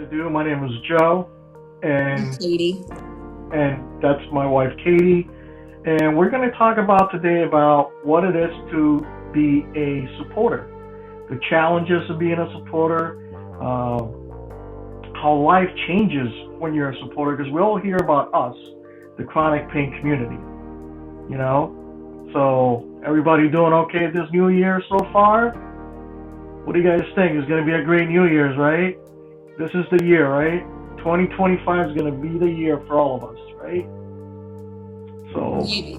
to do? My name is Joe, I'm and Katie. that's my wife Katie, and we're going to talk about today about what it is to be a supporter, the challenges of being a supporter, uh, how life changes when you're a supporter. Because we all hear about us, the chronic pain community, you know. So everybody doing okay this new year so far? What do you guys think? It's going to be a great New Year's, right? This is the year, right? 2025 is going to be the year for all of us, right? So, Maybe.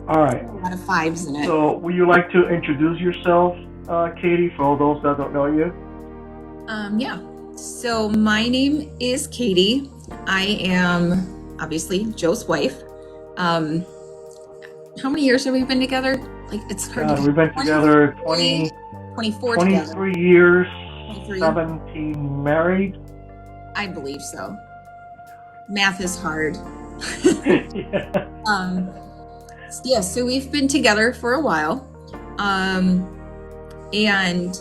all right. A lot of fives in it. So, would you like to introduce yourself, Katie, for all those that don't know you? Yeah. So my name is Katie. I am obviously Joe's wife. Um, how many years have we been together? Like, it's hard to We've been together 24 together. 23 years, 23. 17 married. I believe so. Math is hard. Yeah. So we've been together for a while. And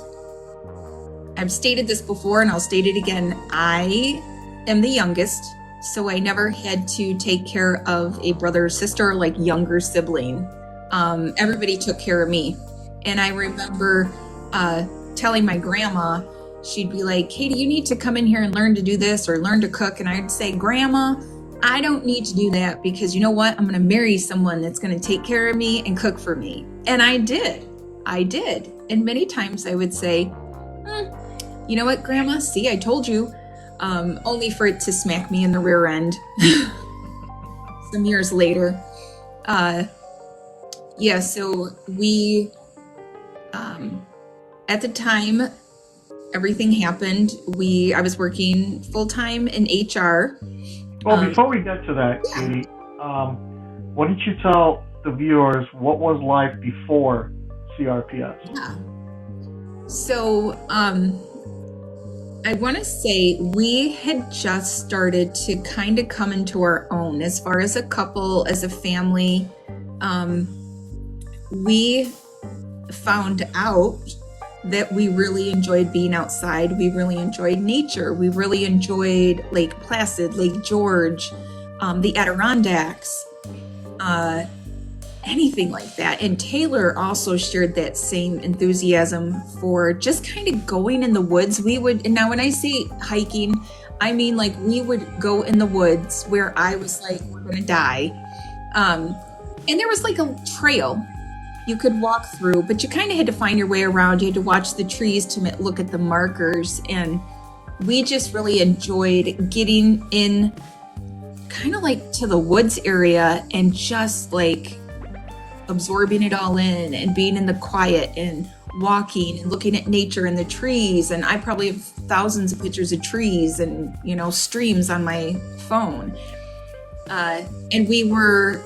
I've stated this before and I'll state it again. I am the youngest, so I never had to take care of a brother or sister, like younger sibling. Everybody took care of me. And I remember telling my grandma, she'd be like, Katie, you need to come in here and learn to do this or learn to cook. And I'd say, Grandma, I don't need to do that because you know what? I'm going to marry someone that's going to take care of me and cook for me. And I did. And many times I would say, you know what, Grandma? See, I told you. Only for it to smack me in the rear end some years later. So we, at the time everything happened, I was working full-time in HR. Well, before we get to that, Yeah. Katie, why don't you tell the viewers what was life before CRPS? Yeah. So, I want to say we had just started to kind of come into our own as far as a couple, as a family. We found out that we really enjoyed being outside. We really enjoyed nature. We really enjoyed Lake Placid, Lake George, the Adirondacks, anything like that. And Taylor also shared that same enthusiasm for just kind of going in the woods. And now when I say hiking, I mean like we would go in the woods where I was like, we're gonna die. And there was like a trail you could walk through, but you kind of had to find your way around. You had to watch the trees to look at the markers. And we just really enjoyed getting in kind of like to the woods area and just like absorbing it all in and being in the quiet and walking and looking at nature and the trees. And I probably have thousands of pictures of trees and, streams on my phone. And we were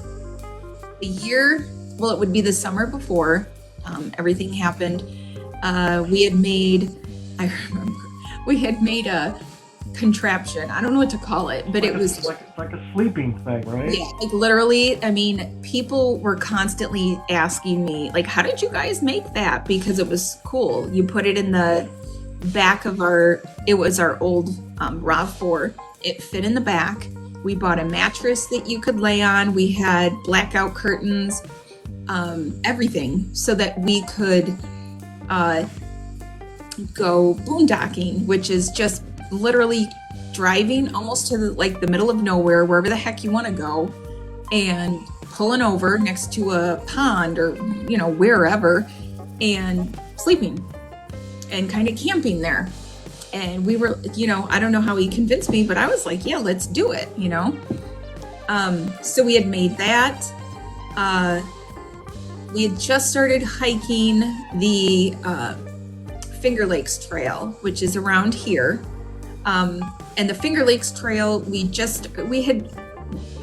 it would be the summer before everything happened. We had made a contraption. I don't know what to call it, but it was like a sleeping thing, right? Yeah, like literally, I mean, people were constantly asking me, like, how did you guys make that? Because it was cool. You put it in the back of it was our old RAV4. It fit in the back. We bought a mattress that you could lay on. We had blackout curtains, everything so that we could go boondocking, which is just literally driving almost to the middle of nowhere, wherever the heck you want to go, and pulling over next to a pond or wherever and sleeping and kind of camping there. And we were, I don't know how he convinced me, but I was like, yeah, let's do it, so we had made that. We had just started hiking the Finger Lakes Trail, which is around here. And the Finger Lakes Trail, we had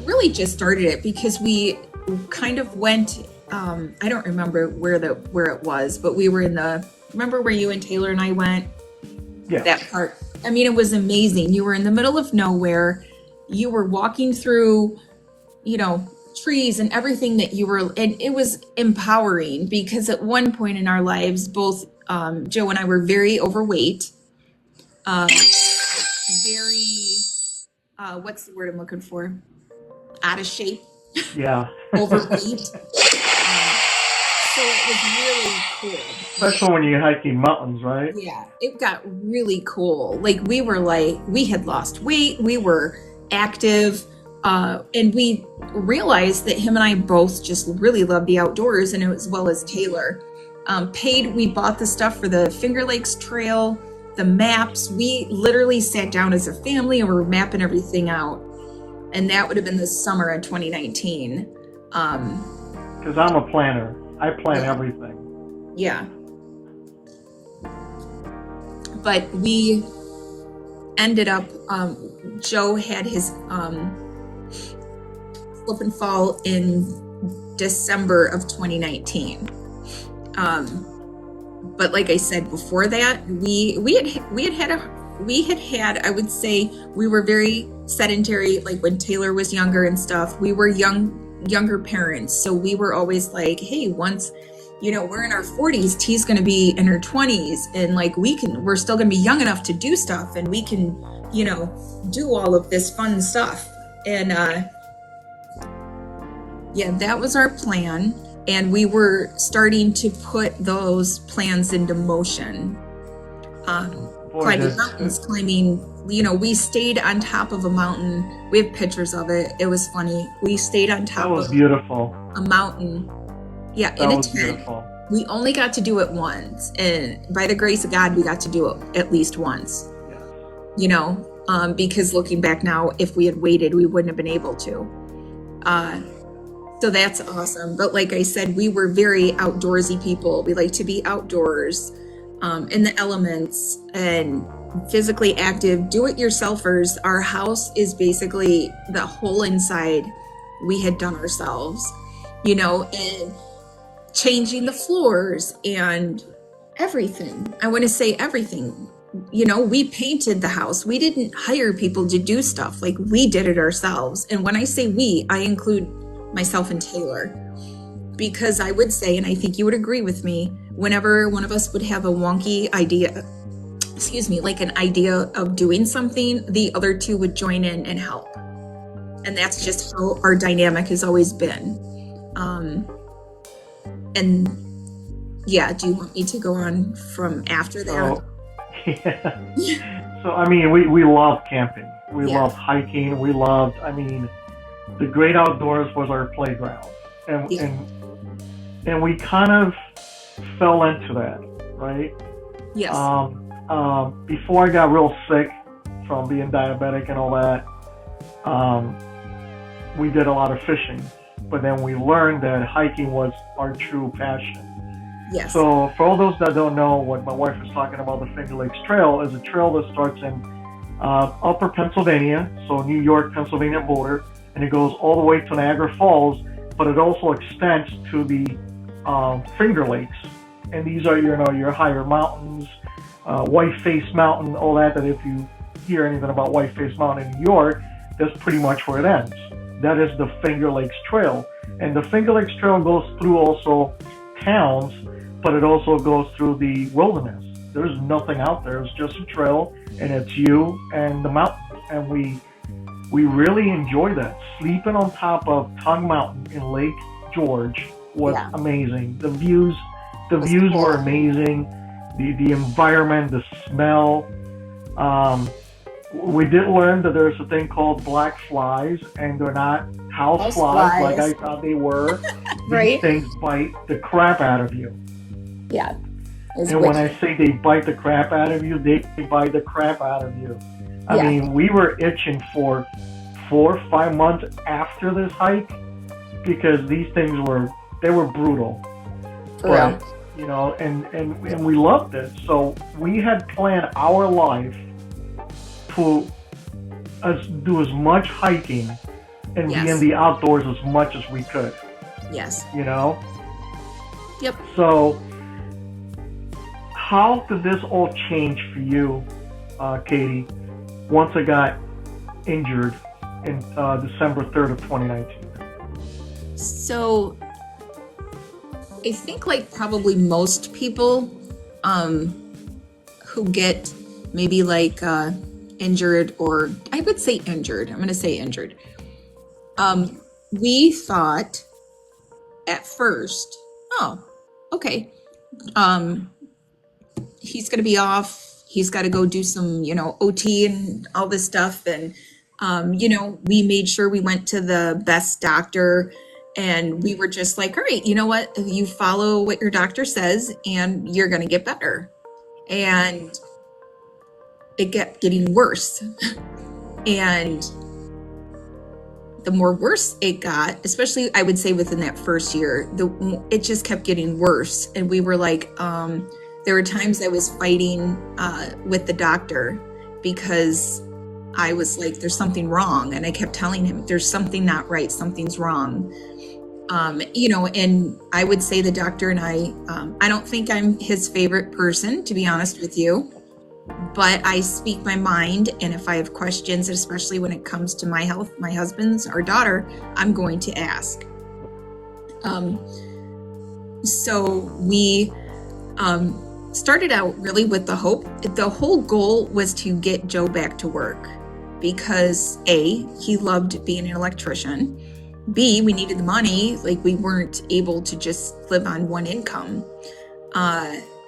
really just started it because we kind of went, I don't remember where it was, but we were remember where you and Taylor and I went? Yeah. That part. I mean, it was amazing. You were in the middle of nowhere. You were walking through, trees and everything and it was empowering because at one point in our lives, both Joe and I were very overweight. very, what's the word I'm looking for? Out of shape, Yeah. overweight. So it was really cool. Especially when you're hiking mountains, right? Yeah, it got really cool. Like we had lost weight, we were active, and we realized that him and I both just really loved the outdoors, and as well as Taylor. We bought the stuff for the Finger Lakes Trail, the maps. We literally sat down as a family and we were mapping everything out. And that would have been the summer of 2019. Because I'm a planner. I plan everything. Yeah. But we ended up, Joe had his slip and fall in December of 2019. But like I said before that, we had, I would say, we were very sedentary. Like when Taylor was younger and stuff, we were younger parents. So we were always like, hey, once, we're in our 40s, T's going to be in her 20s, and like we're still going to be young enough to do stuff, and we can, do all of this fun stuff. And that was our plan. And we were starting to put those plans into motion. Climbing mountains, we stayed on top of a mountain. We have pictures of it. It was funny. We stayed on top of beautiful. A mountain. Yeah, in a tent. Beautiful. We only got to do it once. And by the grace of God, we got to do it at least once. Yeah. Because looking back now, if we had waited, we wouldn't have been able to. So that's awesome. But like I said, we were very outdoorsy people. We like to be outdoors, in the elements, and physically active, do-it-yourselfers. Our house is basically the whole inside we had done ourselves, and changing the floors and everything. I want to say everything. We painted the house. We didn't hire people to do stuff. Like, we did it ourselves. And when I say we, I include myself and Taylor, because I would say, and I think you would agree with me, whenever one of us would have a wonky idea, like an idea of doing something, the other two would join in and help. And that's just how our dynamic has always been. And yeah, do you want me to go on from after that? So, we loved camping. We loved hiking. We loved, the great outdoors was our playground. And we kind of fell into that, right? Yes. Before I got real sick from being diabetic and all that, we did a lot of fishing. But then we learned that hiking was our true passion. Yes. So for all those that don't know, what my wife was talking about, the Finger Lakes Trail is a trail that starts in upper Pennsylvania, so New York, Pennsylvania border, and it goes all the way to Niagara Falls, but it also extends to the Finger Lakes. And these are, your higher mountains, Whiteface Mountain, all that if you hear anything about Whiteface Mountain in New York, that's pretty much where it ends. That is the Finger Lakes Trail. And the Finger Lakes Trail goes through also towns, but it also goes through the wilderness. There's nothing out there. It's just a trail, and it's you and the mountain. And we really enjoy that. Sleeping on top of Tongue Mountain in Lake George was amazing. The views were amazing. The environment, the smell. We did learn that there's a thing called black flies, and they're not house flies like I thought they were. Right. These things bite the crap out of you. Yeah. And when I say they bite the crap out of you, they bite the crap out of you. I mean, we were itching for 4 or 5 months after this hike, because these things were brutal. But, and we loved it. So we had planned our life to do as much hiking and be in the outdoors as much as we could. Yes. Yep. So how did this all change for you, Katie, once I got injured in December 3rd of 2019? So I think, like probably most people who get maybe like injured, or I would say injured. I'm going to say injured. We thought at first, oh, okay. He's going to be off. He's got to go do some, OT and all this stuff. And, we made sure we went to the best doctor, and we were just like, all right, you know what? You follow what your doctor says and you're going to get better. And it kept getting worse. And the more worse it got, especially I would say within that first year, it just kept getting worse. And we were like, there were times I was fighting with the doctor because I was like, there's something wrong. And I kept telling him, there's something not right, something's wrong. And I would say the doctor and I don't think I'm his favorite person, to be honest with you. But I speak my mind, and if I have questions, especially when it comes to my health, my husband's, our daughter, I'm going to ask. So we started out really with the hope. The whole goal was to get Joe back to work because A, he loved being an electrician. B, we needed the money. Like, we weren't able to just live on one income.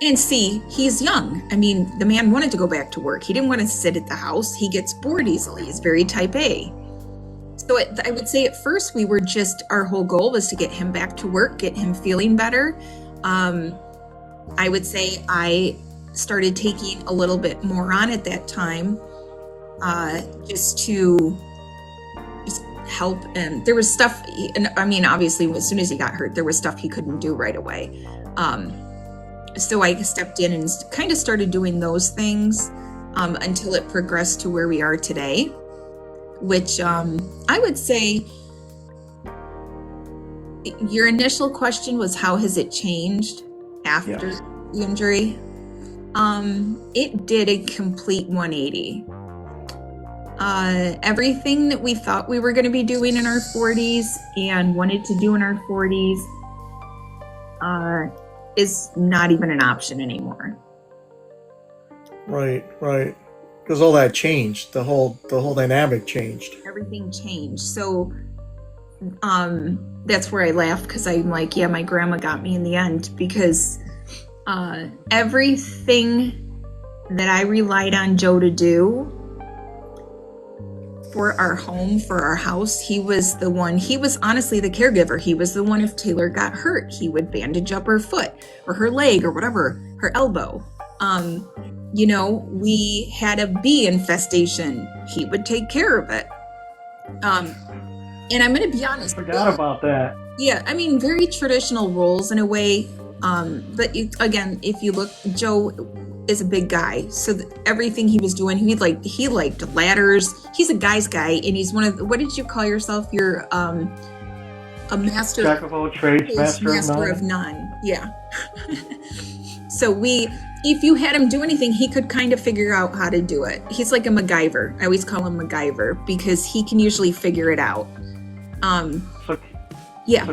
And C, he's young. I mean, the man wanted to go back to work. He didn't want to sit at the house. He gets bored easily. He's very type A. So I would say at first our whole goal was to get him back to work, get him feeling better. I would say I started taking a little bit more on at that time, just to help. And there was stuff, and I mean, obviously, as soon as he got hurt, there was stuff he couldn't do right away. So I stepped in and kind of started doing those things until it progressed to where we are today, which I would say your initial question was, how has it changed after the injury? It did a complete 180. Everything that we thought we were going to be doing in our 40s and wanted to do in our 40s is not even an option anymore. Right. Because all that changed. The whole dynamic changed. Everything changed. So that's where I laugh, because I'm like, yeah, my grandma got me in the end, because everything that I relied on Joe to do for our home, for our house, he was honestly the caregiver. He was the one, if Taylor got hurt, he would bandage up her foot or her leg or whatever, her elbow. We had a bee infestation. He would take care of it. And I'm going to be honest. Forgot about that. Yeah, I mean, very traditional roles in a way. But again, if you look, Joe is a big guy, so everything he was doing, he liked ladders. He's a guy's guy, and he's one of what did you call yourself? You're a master, jack of all trades, master of none. Yeah. So if you had him do anything, he could kind of figure out how to do it. He's like a MacGyver. I always call him MacGyver because he can usually figure it out. So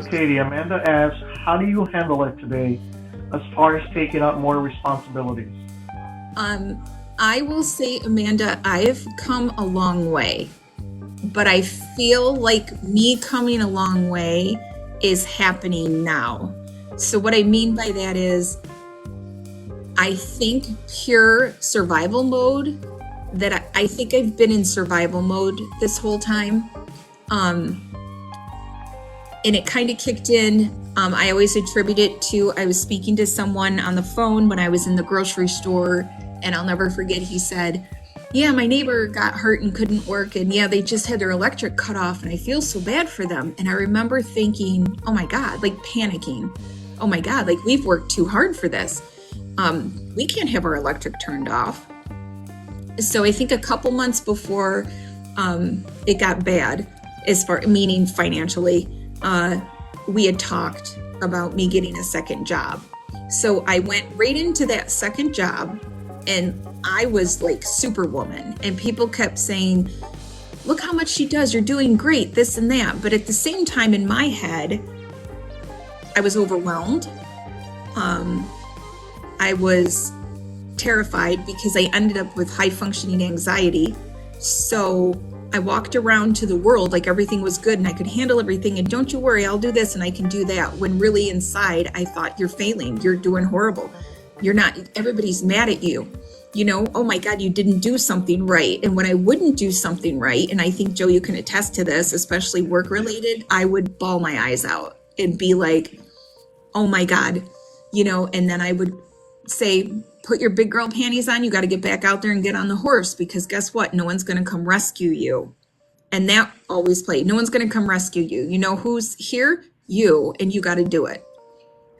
Katie, Amanda asks, how do you handle it today as far as taking up more responsibilities? I will say, Amanda, I've come a long way, but I feel like me coming a long way is happening now. So what I mean by that is, I think pure survival mode, that I think I've been in survival mode this whole time. And it kind of kicked in. I always attribute it to, I was speaking to someone on the phone when I was in the grocery store, and I'll never forget, he said, yeah, my neighbor got hurt and couldn't work, and yeah, they just had their electric cut off, and I feel so bad for them. And I remember thinking, oh my God, like panicking. Oh my God, like we've worked too hard for this. We can't have our electric turned off. So I think a couple months before it got bad, meaning financially, we had talked about me getting a second job. So I went right into that second job, and I was like Superwoman, and people kept saying, look how much she does, you're doing great, this and that. But at the same time, in my head, I was overwhelmed. I was terrified because I ended up with high functioning anxiety. So I walked around to the world like everything was good and I could handle everything. And don't you worry, I'll do this and I can do that. When really inside, I thought, you're failing. You're doing horrible. You're not, everybody's mad at you. Oh my God, you didn't do something right. And when I wouldn't do something right, and I think, Joe, you can attest to this, especially work related, I would bawl my eyes out and be like, oh my God, and then I would say, put your big girl panties on. You got to get back out there and get on the horse, because guess what? No one's going to come rescue you. And that always played. No one's going to come rescue you. You know who's here? You, and you got to do it.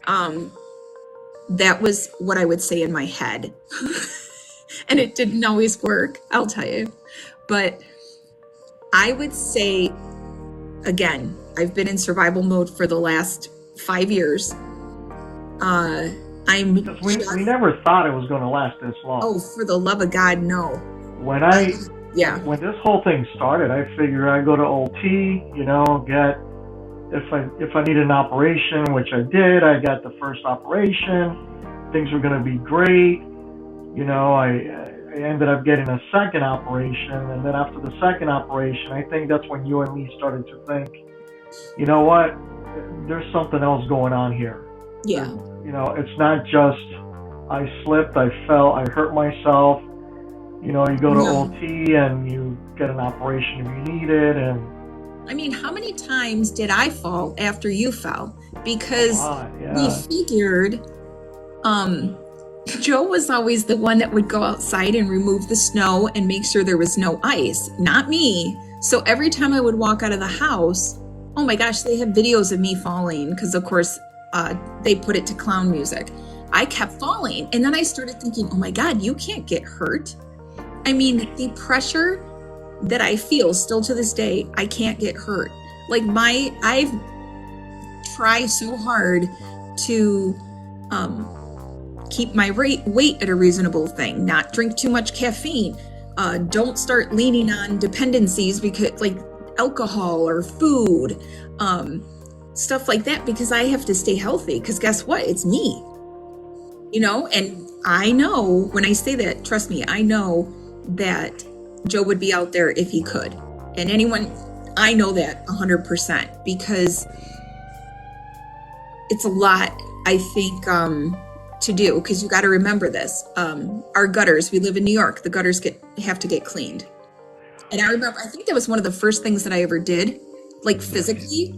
That was what I would say in my head. And it didn't always work, I'll tell you. But I would say, again, I've been in survival mode for the last 5 years. We never thought it was going to last this long. Oh, for the love of God, no. When this whole thing started, I figured I'd go to OT, get, if I needed an operation, which I did, I got the first operation. Things were going to be great. I ended up getting a second operation, and then after the second operation, I think that's when you and me started to think, you know what, there's something else going on here. Yeah. It's not just I slipped, I fell, I hurt myself. You go to OT and you get an operation if you need it. And I mean, how many times did I fall after you fell? Because we figured Joe was always the one that would go outside and remove the snow and make sure there was no ice, not me. So every time I would walk out of the house, oh my gosh, they have videos of me falling because, of course, they put it to clown music. I kept falling. And then I started thinking, oh my God, you can't get hurt. I mean, the pressure that I feel still to this day, I can't get hurt. Like I've tried so hard to keep my weight at a reasonable thing, not drink too much caffeine, don't start leaning on dependencies because like alcohol or food, stuff like that, because I have to stay healthy, because guess what? It's me, and I know when I say that, trust me, I know that Joe would be out there if he could. And anyone, I know that 100%, because it's a lot, I think, to do, because you got to remember this. Our gutters, we live in New York, the gutters have to get cleaned. And I remember, I think that was one of the first things that I ever did, like physically.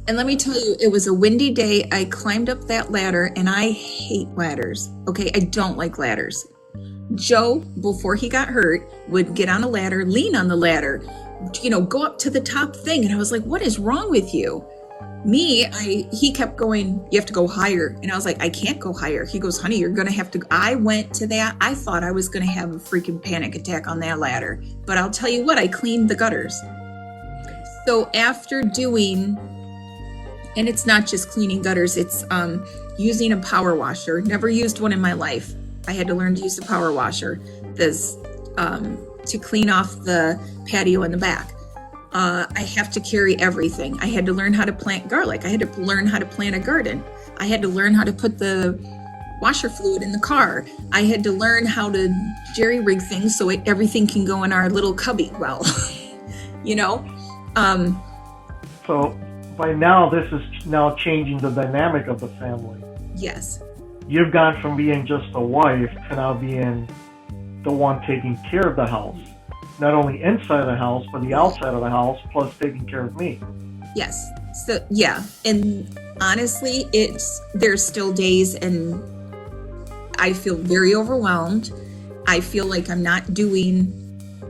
And let me tell you, it was a windy day. I climbed up that ladder, and I hate ladders. Okay, I don't like ladders. Joe, before he got hurt, would get on a ladder, lean on the ladder, go up to the top thing. And I was like, what is wrong with you? He kept going, you have to go higher. And I was like, I can't go higher. He goes, honey, you're going to have to. I went to that. I thought I was going to have a freaking panic attack on that ladder. But I'll tell you what, I cleaned the gutters. So after doing, and it's not just cleaning gutters, it's using a power washer. Never used one in my life. I had to learn to use the power washer to clean off the patio in the back. I have to carry everything. I had to learn how to plant garlic. I had to learn how to plant a garden. I had to learn how to put the washer fluid in the car. I had to learn how to jerry rig things so everything can go in our little cubby well, So by now, this is now changing the dynamic of the family. Yes. You've gone from being just a wife to now being the one taking care of the house. Not only inside the house, but the outside of the house, plus taking care of me. Yes. So, yeah. And honestly, there's still days and I feel very overwhelmed. I feel like I'm not doing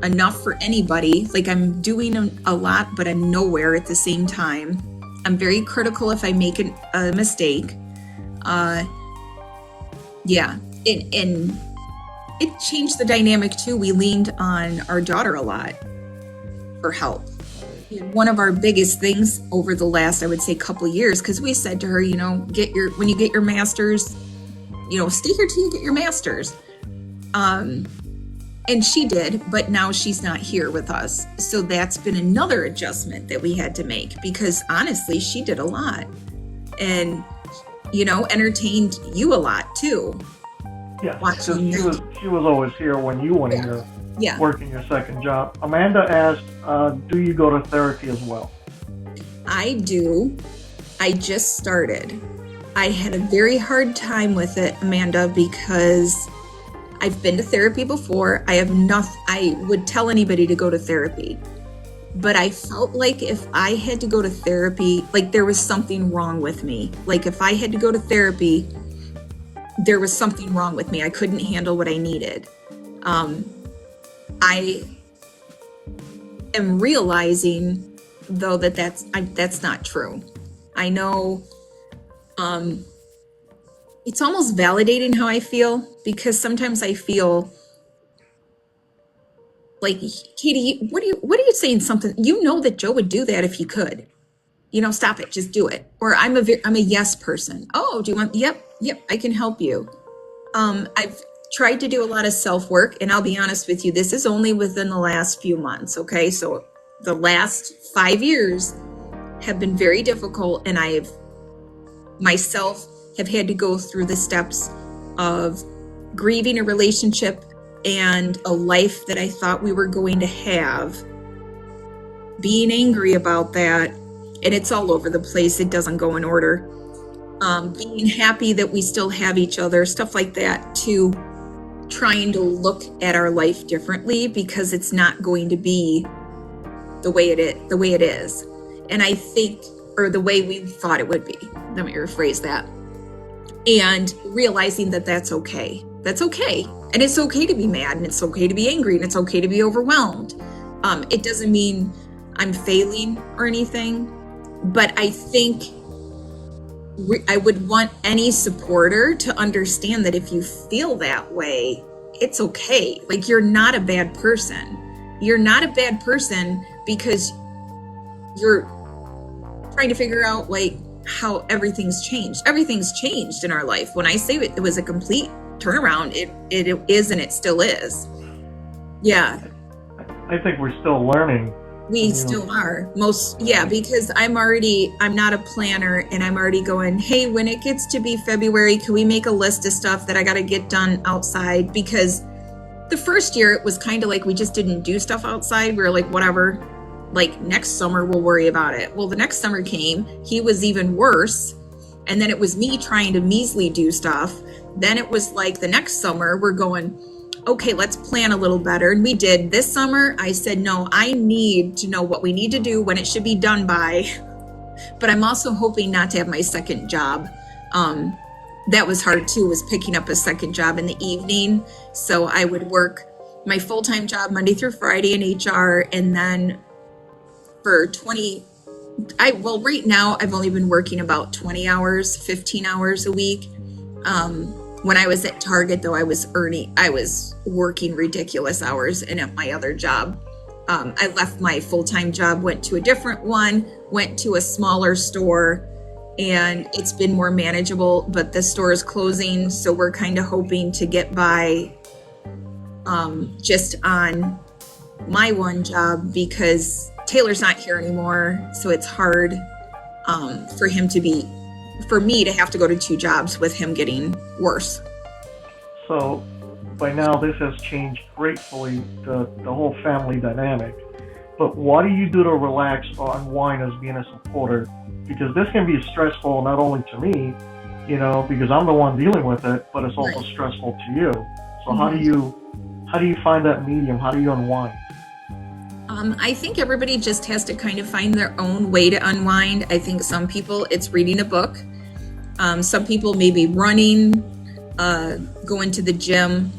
enough for anybody. Like I'm doing a lot, but I'm nowhere at the same time. I'm very critical if I make a mistake. Yeah. And it changed the dynamic too. We leaned on our daughter a lot for help. One of our biggest things over the last, I would say, couple of years, because we said to her, when you get your master's, stay here till you get your master's. And she did, but now she's not here with us. So that's been another adjustment that we had to make, because honestly, she did a lot and, entertained you a lot too. Yes, because watching them. she was always here when you went in your Yeah, working your second job. Amanda asked, do you go to therapy as well? I do. I just started. I had a very hard time with it, Amanda, because I've been to therapy before. I would tell anybody to go to therapy. But I felt like if I had to go to therapy, like there was something wrong with me. Like if I had to go to therapy, there was something wrong with me. I couldn't handle what I needed. I am realizing, though, that that's not true. I know it's almost validating how I feel, because sometimes I feel like, Katie, what are you saying something? You know that Joe would do that if he could. Stop it, just do it. Or I'm a yes person. Oh, do you want? Yep, I can help you. I've tried to do a lot of self-work, and I'll be honest with you, this is only within the last few months, okay? So the last 5 years have been very difficult, and myself have had to go through the steps of grieving a relationship and a life that I thought we were going to have, being angry about that, and it's all over the place. It doesn't go in order. Being happy that we still have each other, stuff like that, to trying to look at our life differently, because it's not going to be the way it is. And I think, or the way we thought it would be. Let me rephrase that. And realizing that that's okay. That's okay. And it's okay to be mad, and it's okay to be angry, and it's okay to be overwhelmed. It doesn't mean I'm failing or anything, but I think I would want any supporter to understand that if you feel that way, it's okay. Like, you're not a bad person. You're not a bad person because you're trying to figure out like how everything's changed. Everything's changed in our life. When I say it was a complete turnaround, it is, and it still is. Yeah. I think we're still learning. We still are. Because I'm not a planner, and I'm already going, hey, when it gets to be February, can we make a list of stuff that I got to get done outside? Because the first year it was kind of like we just didn't do stuff outside. We were like, whatever, like next summer we'll worry about it. Well, the next summer came, he was even worse. And then it was me trying to measly do stuff. Then it was like the next summer we're going, okay, let's plan a little better. And we did. This summer, I said, no, I need to know what we need to do, when it should be done by. But I'm also hoping not to have my second job. That was hard too, was picking up a second job in the evening. So I would work my full-time job Monday through Friday in HR. And then for right now I've only been working about 20 hours, 15 hours a week. When I was at Target, though, I was working ridiculous hours, and at my other job, I left my full-time job, went to a different one, went to a smaller store, and it's been more manageable, but the store is closing. So we're kind of hoping to get by just on my one job, because Taylor's not here anymore. So it's hard for me to have to go to 2 jobs with him getting worse. So by now this has changed gratefully, the whole family dynamic. But what do you do to relax or unwind as being a supporter? Because this can be stressful not only to me, because I'm the one dealing with it, but it's also stressful to you. So how do you find that medium? How do you unwind? I think everybody just has to kind of find their own way to unwind. I think some people, it's reading a book. Some people may be running, going to the gym.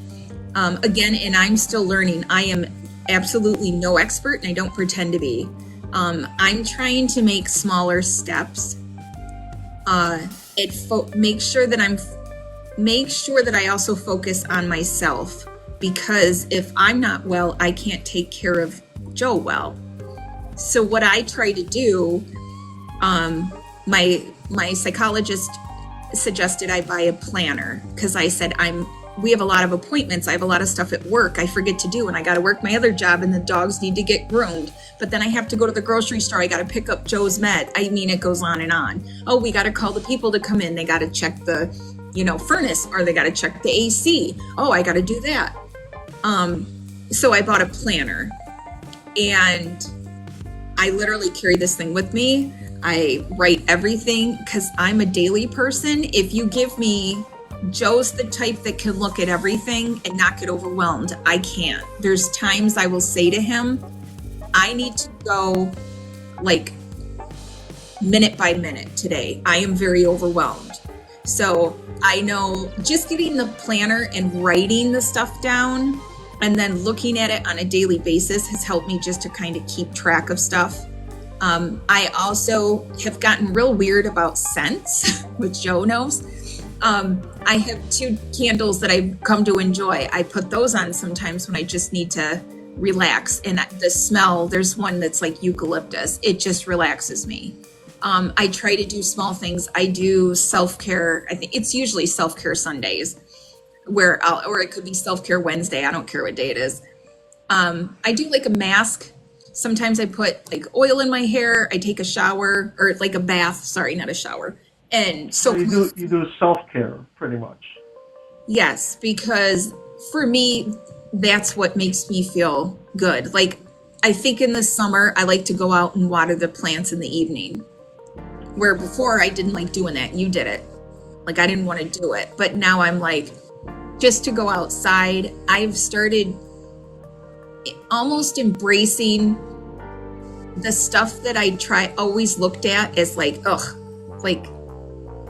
Again, and I'm still learning. I am absolutely no expert, and I don't pretend to be. I'm trying to make smaller steps. Make sure that I also focus on myself, because if I'm not well, I can't take care of Joe well. So what I try to do, my psychologist suggested I buy a planner, because I said we have a lot of appointments. I have a lot of stuff at work I forget to do, and I got to work my other job, and the dogs need to get groomed. But then I have to go to the grocery store. I got to pick up Joe's med. I mean, it goes on and on. Oh, we got to call the people to come in. They got to check the furnace, or they got to check the AC. Oh, I got to do that. So I bought a planner, and I literally carry this thing with me. I write everything because I'm a daily person. If you give me, Joe's the type that can look at everything and not get overwhelmed. I can't. There's times I will say to him, I need to go like minute by minute today. I am very overwhelmed. So I know just getting the planner and writing the stuff down and then looking at it on a daily basis has helped me just to kind of keep track of stuff. I also have gotten real weird about scents, which Joe knows. I have 2 candles that I've come to enjoy. I put those on sometimes when I just need to relax. And the smell, there's one that's like eucalyptus. It just relaxes me. I try to do small things. I do self-care. I think it's usually self-care Sundays or it could be self-care Wednesday. I don't care what day it is. I do like a mask. Sometimes I put like oil in my hair. I take a shower or like a bath. Sorry, not a shower. And so you do self-care pretty much. Yes, because for me, that's what makes me feel good. Like I think in the summer, I like to go out and water the plants in the evening. Where before I didn't like doing that. You did it. Like I didn't want to do it. But now I'm like, just to go outside, I've started almost embracing the stuff that I always looked at as like, like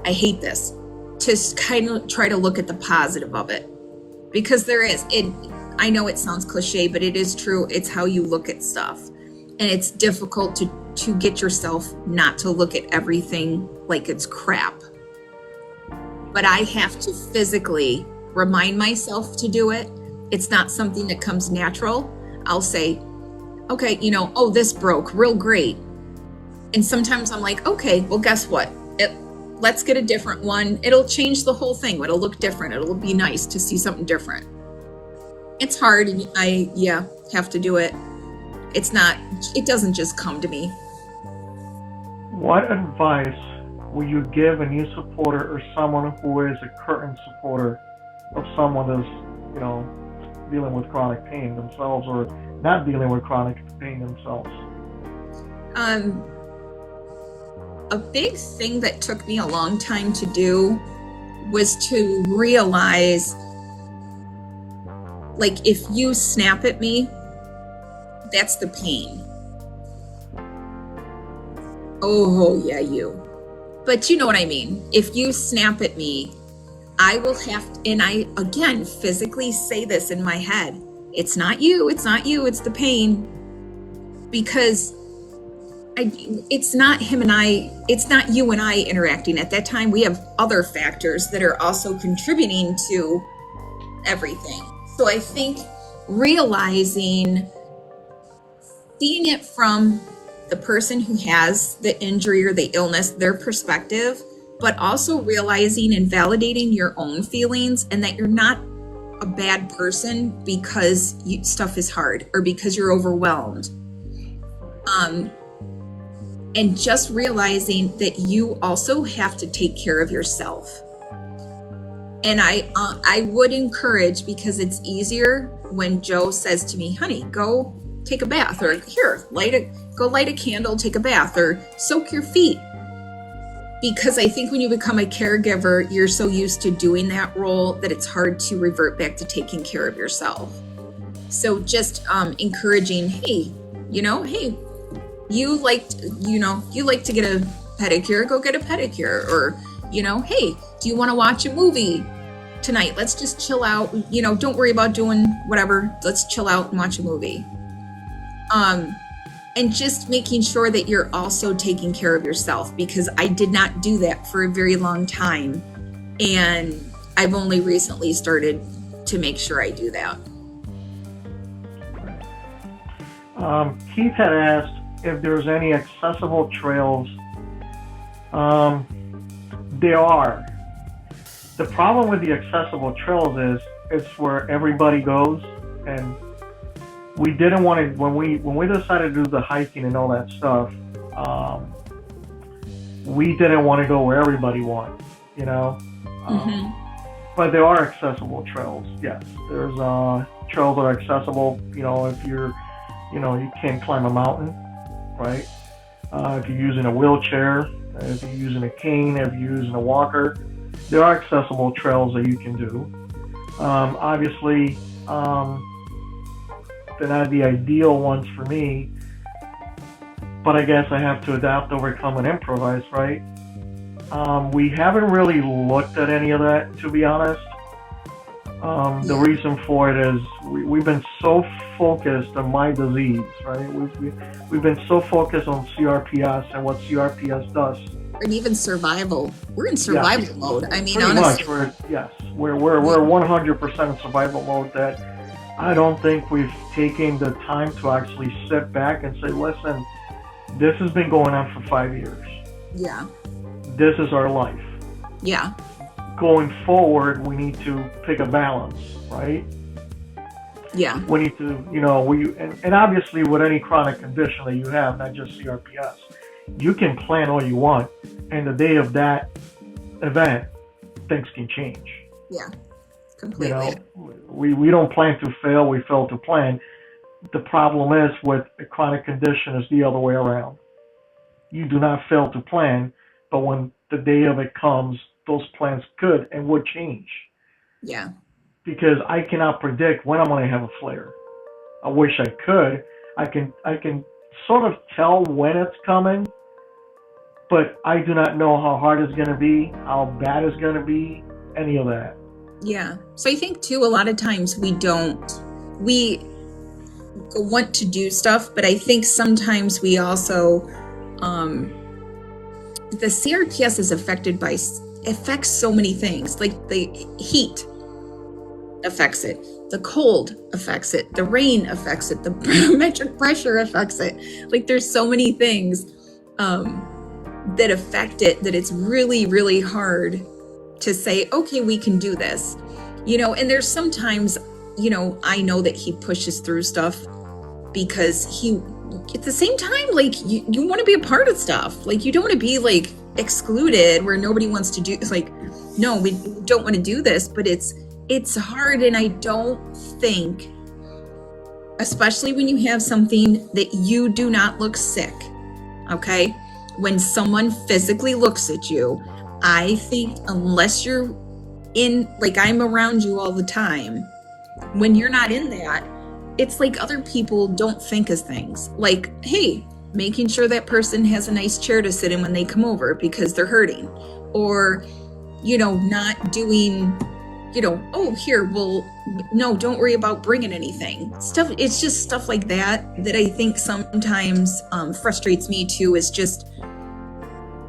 I hate this, to kind of try to look at the positive of it. Because there is, I know it sounds cliche, but it is true. It's how you look at stuff. And it's difficult to get yourself not to look at everything like it's crap. But I have to physically remind myself to do it. It's not something that comes natural. I'll say, okay, this broke real great. And sometimes I'm like, okay, well, guess what? Let's get a different one. It'll change the whole thing. It'll look different. It'll be nice to see something different. It's hard, and I have to do it. It doesn't just come to me. What advice will you give a new supporter or someone who is a current supporter of someone that's, dealing with chronic pain themselves or not dealing with chronic pain themselves? A big thing that took me a long time to do was to realize, like, if you snap at me, that's the pain. Oh, yeah, you. But you know what I mean. If you snap at me, I will have to, and I, again, physically say this in my head. It's not you, it's the pain. Because it's not him and I, it's not you and I interacting. At that time, we have other factors that are also contributing to everything. So I think realizing, seeing it from the person who has the injury or the illness, their perspective, but also realizing and validating your own feelings and that you're not a bad person because stuff is hard or because you're overwhelmed. And just realizing that you also have to take care of yourself. And I would encourage, because it's easier when Joe says to me, honey, go take a bath, or here, go light a candle, take a bath, or soak your feet. Because I think when you become a caregiver, you're so used to doing that role that it's hard to revert back to taking care of yourself. So just encouraging, hey, you like to get a pedicure, go get a pedicure. Or, hey, do you want to watch a movie tonight? Let's just chill out. Don't worry about doing whatever. Let's chill out and watch a movie. And just making sure that you're also taking care of yourself, because I did not do that for a very long time. And I've only recently started to make sure I do that. Keith had asked if there's any accessible trails. There are. The problem with the accessible trails is it's where everybody goes, and we didn't want to, when we decided to do the hiking and all that stuff, we didn't want to go where everybody went, Mm-hmm. But there are accessible trails. Yes, there's trails that are accessible. If you can't climb a mountain, right? If you're using a wheelchair, if you're using a cane, if you're using a walker, there are accessible trails that you can do. Obviously, they're not the ideal ones for me, but I guess I have to adapt, overcome, and improvise, right? We haven't really looked at any of that, to be honest. The reason for it is we've been so focused on my disease, right? We've been so focused on CRPS and what CRPS does. And even survival. We're in survival mode. I mean, pretty honestly. much, we're 100% in survival mode. That I don't think we've taken the time to actually sit back and say, listen, this has been going on for 5 years. Yeah. This is our life. Yeah. Going forward, we need to pick a balance, right? Yeah. We need to, and obviously with any chronic condition that you have, not just CRPS, you can plan all you want, and the day of that event, things can change. Yeah, completely. We don't plan to fail, we fail to plan. The problem is with a chronic condition is the other way around. You do not fail to plan, but when the day of it comes, those plans could and would change. Yeah. Because I cannot predict when I'm going to have a flare. I wish I could. I can sort of tell when it's coming, but I do not know how hard it's going to be, how bad it's going to be, any of that. Yeah. So I think too, a lot of times we want to do stuff, but I think sometimes we also, the CRPS is affects so many things. Like the heat affects it, the cold affects it, the rain affects it, the barometric pressure affects it. Like there's so many things that affect it that it's really, really hard to say, okay, we can do this. And there's sometimes, I know that he pushes through stuff because at the same time, like you want to be a part of stuff. Like you don't want to be like excluded where nobody wants to do. It's like, no, we don't want to do this, but it's hard. And I don't think, especially when you have something that you do not look sick. Okay. When someone physically looks at you, I think unless you're in, like I'm around you all the time, when you're not in that, it's like other people don't think as things. Like, hey, making sure that person has a nice chair to sit in when they come over because they're hurting. Or, not doing, oh, here, well, no, don't worry about bringing anything. Stuff, it's just stuff like that I think sometimes frustrates me too, is just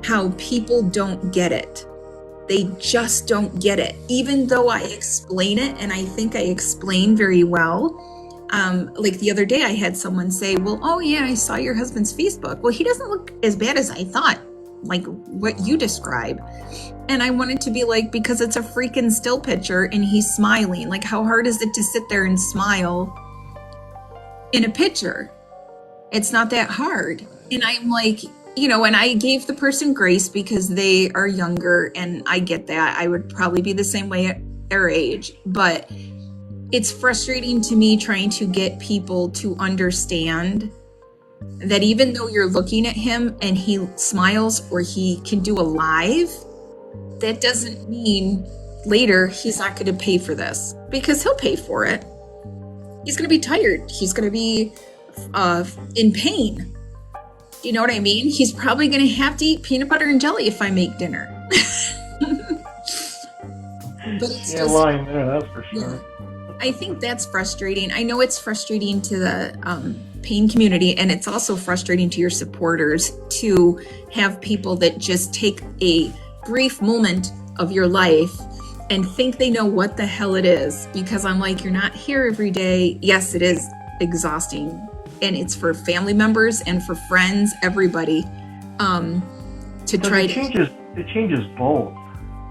how people don't get it. They just don't get it. Even though I explain it, and I think I explain very well. Like the other day I had someone say, well, oh yeah, I saw your husband's Facebook. Well, he doesn't look as bad as I thought, like what you describe. And I wanted to be like, because it's a freaking still picture and he's smiling. Like how hard is it to sit there and smile in a picture? It's not that hard. And I'm like, and I gave the person grace because they are younger, and I get that. I would probably be the same way at their age, but it's frustrating to me trying to get people to understand that even though you're looking at him and he smiles or he can do a live, that doesn't mean later he's not going to pay for this, because he'll pay for it. He's going to be tired. He's going to be in pain. You know what I mean? He's probably going to have to eat peanut butter and jelly if I make dinner. But it's just lying there, that's for sure. Yeah. I think that's frustrating. I know it's frustrating to the pain community, and it's also frustrating to your supporters to have people that just take a brief moment of your life and think they know what the hell it is. Because I'm like, you're not here every day. Yes, it is exhausting, and it's for family members and for friends, everybody, to try to. It changes both.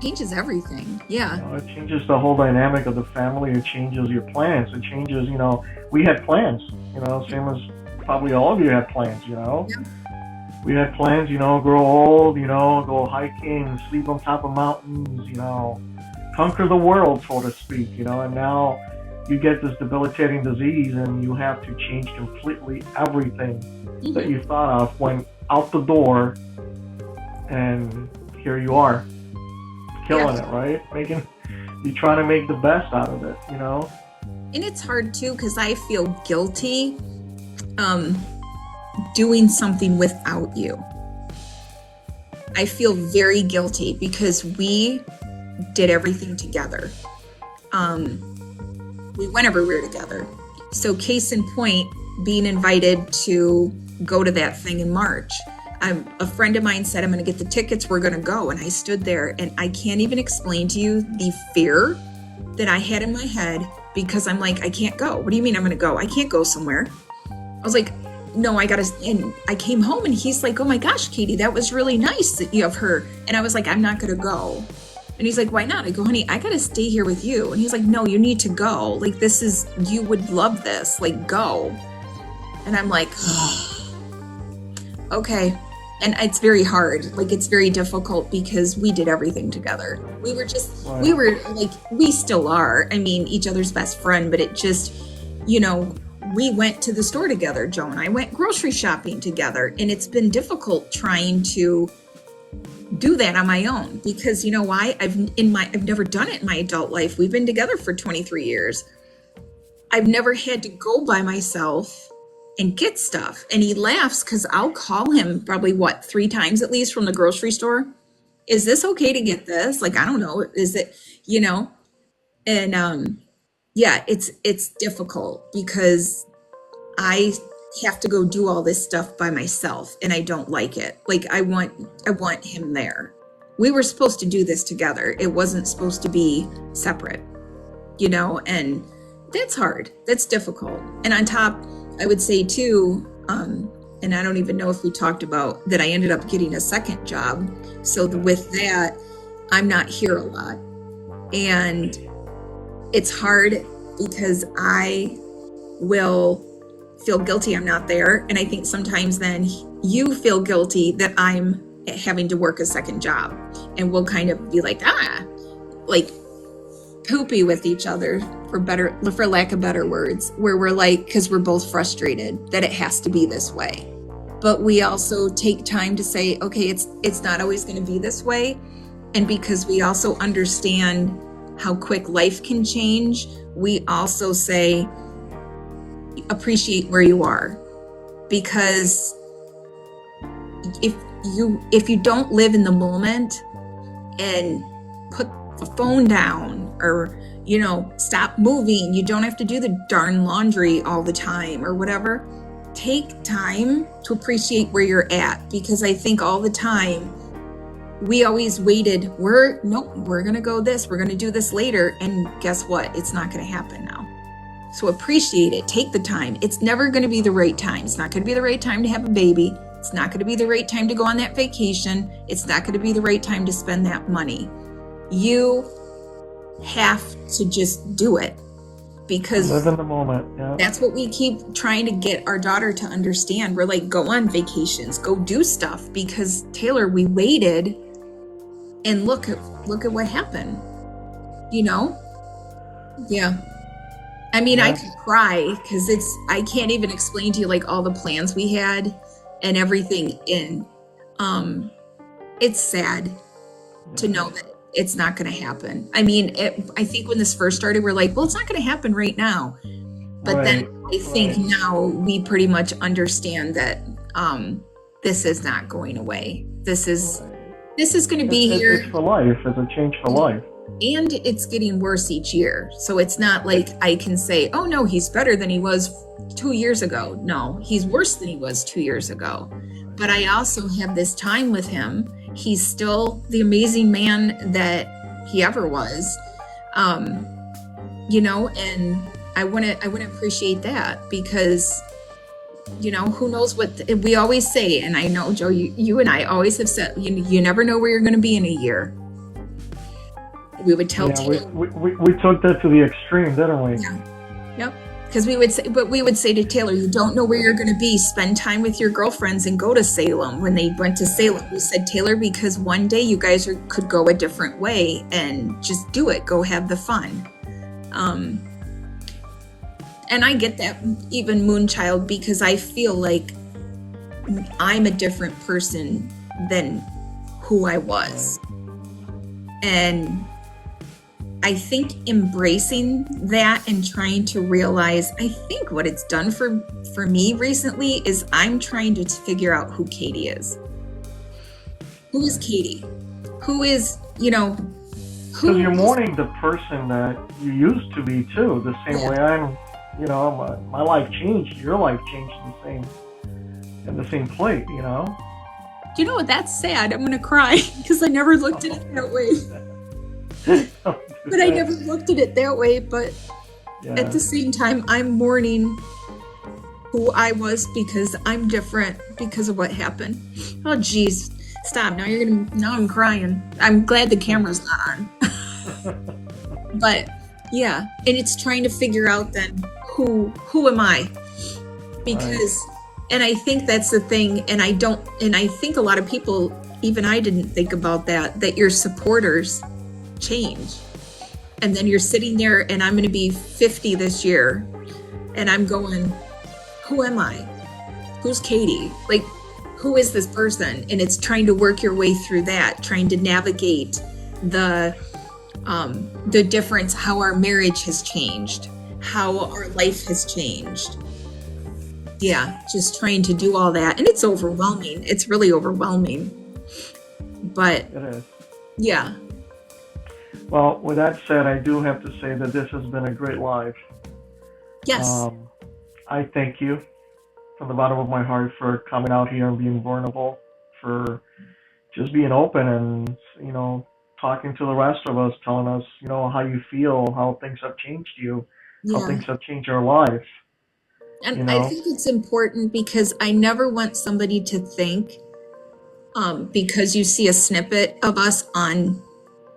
Changes everything. Yeah. It changes the whole dynamic of the family. It changes your plans. It changes, we had plans, same as probably all of you had plans, Yeah. We had plans, grow old, go hiking, sleep on top of mountains, conquer the world, so to speak, and now you get this debilitating disease and you have to change completely everything that you thought of when out the door, and here you are, killing it, right? You try to make the best out of it. And it's hard too, because I feel guilty doing something without you. I feel very guilty because we did everything together. We went everywhere together. So case in point, being invited to go to that thing in March. A friend of mine said, I'm going to get the tickets, we're going to go. And I stood there and I can't even explain to you the fear that I had in my head, because I'm like, I can't go. What do you mean I'm going to go? I can't go somewhere. I was like, no, I got to. And I came home and he's like, oh my gosh, Katie, that was really nice of her. And I was like, I'm not going to go. And he's like, why not? I go, honey, I got to stay here with you. And he's like, no, you need to go. Like, you would love this. Like, go. And I'm like, oh, okay. And it's very hard. Like, it's very difficult because we did everything together. We were like, we still are. I mean, each other's best friend, but it just, we went to the store together. Joe and I went grocery shopping together. And it's been difficult trying to do that on my own, because you know why? I've never done it in my adult life. We've been together for 23 years. I've never had to go by myself and get stuff. And he laughs because I'll call him probably 3 times at least from the grocery store. Is this okay to get this? Like, I don't know. Is it, and yeah, it's difficult because I have to go do all this stuff by myself and I don't like it. Like, I want him there. We were supposed to do this together. It wasn't supposed to be separate, and that's hard. That's difficult. And on top, I would say too, and I don't even know if we talked about that, I ended up getting a second job. So with that, I'm not here a lot. And it's hard because I will feel guilty I'm not there. And I think sometimes then you feel guilty that I'm having to work a second job. And we'll kind of be like poopy with each other, for lack of better words, where we're like, because we're both frustrated that it has to be this way. But we also take time to say, okay, it's not always going to be this way. And because we also understand how quick life can change, we also say, appreciate where you are. Because if you don't live in the moment and put the phone down, or stop moving, you don't have to do the darn laundry all the time or whatever. Take time to appreciate where you're at, because I think all the time we always waited, we're gonna go this, we're gonna do this later, and guess what? It's not gonna happen now. So appreciate it. Take the time. It's never gonna be the right time. It's not gonna be the right time to have a baby. It's not gonna be the right time to go on that vacation. It's not gonna be the right time to spend that money. You have to just do it, because live in the moment. Yeah. That's what we keep trying to get our daughter to understand. We're like, go on vacations, go do stuff, because Taylor, we waited and look at what happened, Yeah. I mean, yeah. I could cry because I can't even explain to you like all the plans we had and everything it's sad to know that it's not going to happen. I mean, I think when this first started, we're like, well, it's not going to happen right now. But then I think now we pretty much understand that this is not going away. This is going to be here. It's for life. It's a change for life. And it's getting worse each year. So it's not like I can say, oh no, he's better than he was 2 years ago. No, he's worse than he was 2 years ago. But I also have this time with him. He's still the amazing man that he ever was. And I want to appreciate that, because who knows what we always say. And I know, Joe, you and I always have said, you never know where you're going to be in a year. We would tell Taylor. We took that to the extreme, didn't we? Yeah. Yep. Because we would say to Taylor, you don't know where you're going to be. Spend time with your girlfriends and go to Salem. When they went to Salem, we said, Taylor, because one day you guys could go a different way and just do it. Go have the fun. And I get that, even Moonchild, because I feel like I'm a different person than who I was. And I think embracing that and trying to realize, I think what it's done for me recently is I'm trying to figure out who Katie is. Who is Katie? Who is, Because you're mourning the person that you used to be too. The same way I'm, my life changed. Your life changed in the same plate, You know what? That's sad. I'm going to cry because I never looked at it that way. But I never looked at it that way. But at the same time, I'm mourning who I was because I'm different because of what happened. Oh, geez. Stop. Now I'm crying. I'm glad the camera's not on. But yeah. And it's trying to figure out then who am I? Because, and I think that's the thing. And I think a lot of people, even I didn't think about that your supporters change. And then you're sitting there, and I'm going to be 50 this year, and I'm going, who am I? Who's Katie? Like, who is this person? And it's trying to work your way through that, trying to navigate the difference, how our marriage has changed, how our life has changed. Yeah, just trying to do all that. And it's overwhelming. It's really overwhelming. But it is. Yeah. Well, with that said, I do have to say that this has been a great live. Yes. I thank you from the bottom of my heart for coming out here and being vulnerable, for just being open and, talking to the rest of us, telling us, how you feel, how things have changed you, how things have changed your life. And I think it's important because I never want somebody to think, because you see a snippet of us on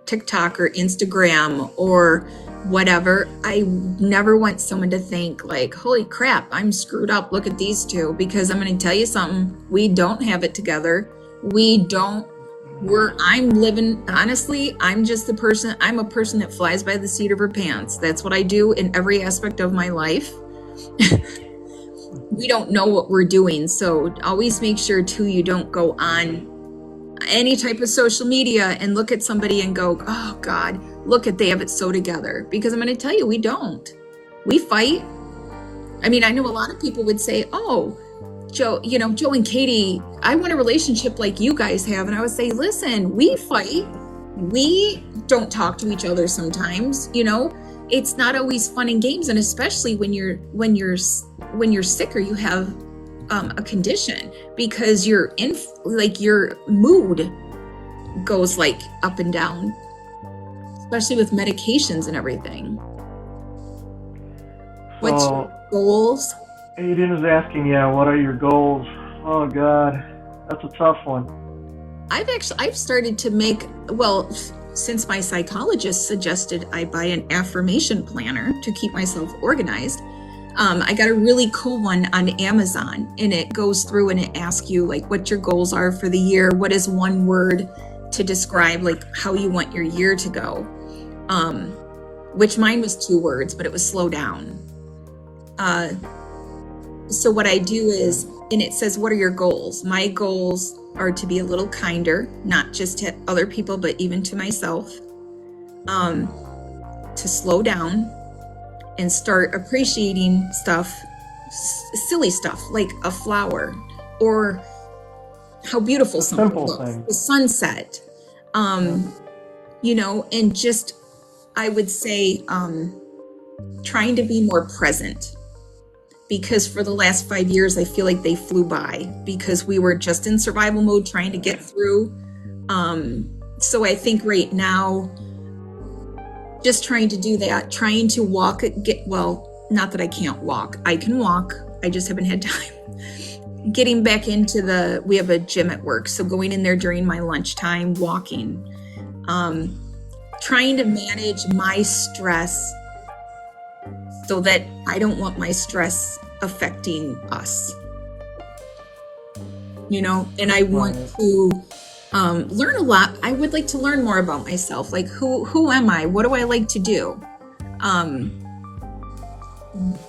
TikTok or Instagram or whatever, I never want someone to think like, holy crap, I'm screwed up. Look at these two. Because I'm going to tell you something. We don't have it together. I'm living, honestly, I'm just I'm a person that flies by the seat of her pants. That's what I do in every aspect of my life. We don't know what we're doing. So always make sure too, you don't go on any type of social media and look at somebody and go, oh God, look at, they have it so together. Because I'm going to tell you, we don't. We fight. I mean, I know a lot of people would say, oh, Joe and Katie, I want a relationship like you guys have. And I would say, listen, we fight. We don't talk to each other sometimes. It's not always fun and games. And especially when you're sick or you have a condition, because your mood goes like up and down, especially with medications and everything. What's your goals? Aiden is asking, what are your goals? Oh God, that's a tough one. I've started to make, since my psychologist suggested I buy an affirmation planner to keep myself organized, I got a really cool one on Amazon, and it goes through and it asks you like what your goals are for the year. What is one word to describe like how you want your year to go? Which mine was 2 words, but it was slow down. So what I do is, and it says, what are your goals? My goals are to be a little kinder, not just to other people, but even to myself. To slow down and start appreciating stuff, silly stuff, like a flower or how beautiful something looks, the sunset, and just, I would say, trying to be more present, because for the last 5 years, I feel like they flew by because we were just in survival mode trying to get through. So I think right now, just trying to do that, trying to walk, not that I can't walk. I can walk. I just haven't had time. Getting back into we have a gym at work. So going in there during my lunchtime, walking, trying to manage my stress so that I don't want my stress affecting us. And I want to learn a lot. I would like to learn more about myself. Like, who am I? What do I like to do?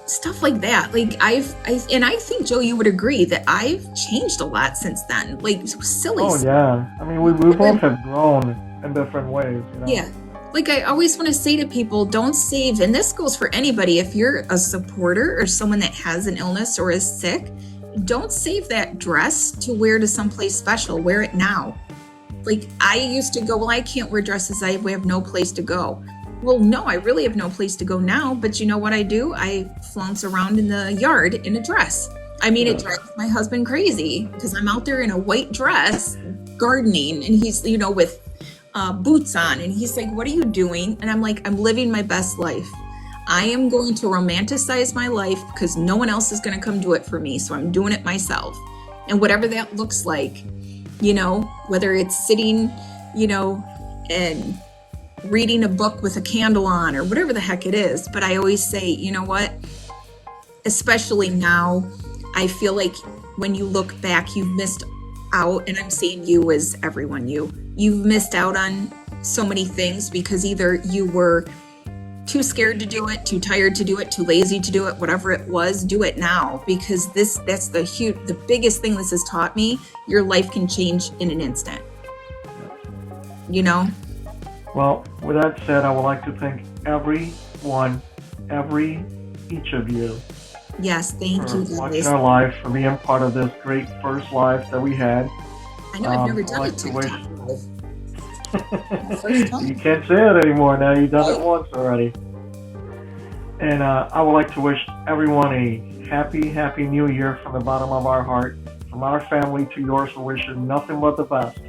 Stuff like that. Like I think, Joe, you would agree that I've changed a lot since then. Like, silly. Oh yeah. I mean, we both have grown in different ways. Yeah. Like, I always want to say to people, don't save, and this goes for anybody, if you're a supporter or someone that has an illness or is sick, don't save that dress to wear to someplace special. Wear it now. Like, I used to go, well, I can't wear dresses. We have no place to go. Well, no, I really have no place to go now. But you know what I do? I flounce around in the yard in a dress. I mean, it drives my husband crazy because I'm out there in a white dress gardening, and he's, with boots on, and he's like, what are you doing? And I'm like, I'm living my best life. I am going to romanticize my life because no one else is going to come do it for me. So I'm doing it myself. And whatever that looks like, whether it's sitting, and reading a book with a candle on or whatever the heck it is. But I always say, you know what? Especially now, I feel like when you look back, you've missed out. And I'm saying you as everyone, you've missed out on so many things because either you were too scared to do it, too tired to do it, too lazy to do it, whatever it was. Do it now, because that's the biggest thing this has taught me. Your life can change in an instant. Well, with that said, I would like to thank each of you. Yes, thank you, guys. Watching our live, for being part of this great first live that we had. I know I've never done a TikTok live. You can't say it anymore now. You've done it once already. And I would like to wish everyone a happy new year from the bottom of our heart. From our family to yours, we wish you nothing but the best.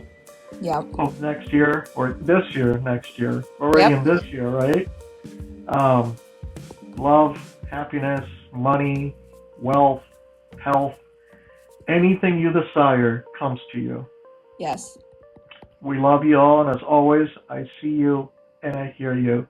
Yeah. Hope next year, or next year, already in this year, right? Love, happiness, money, wealth, health, anything you desire comes to you. Yes. We love you all, and as always, I see you and I hear you.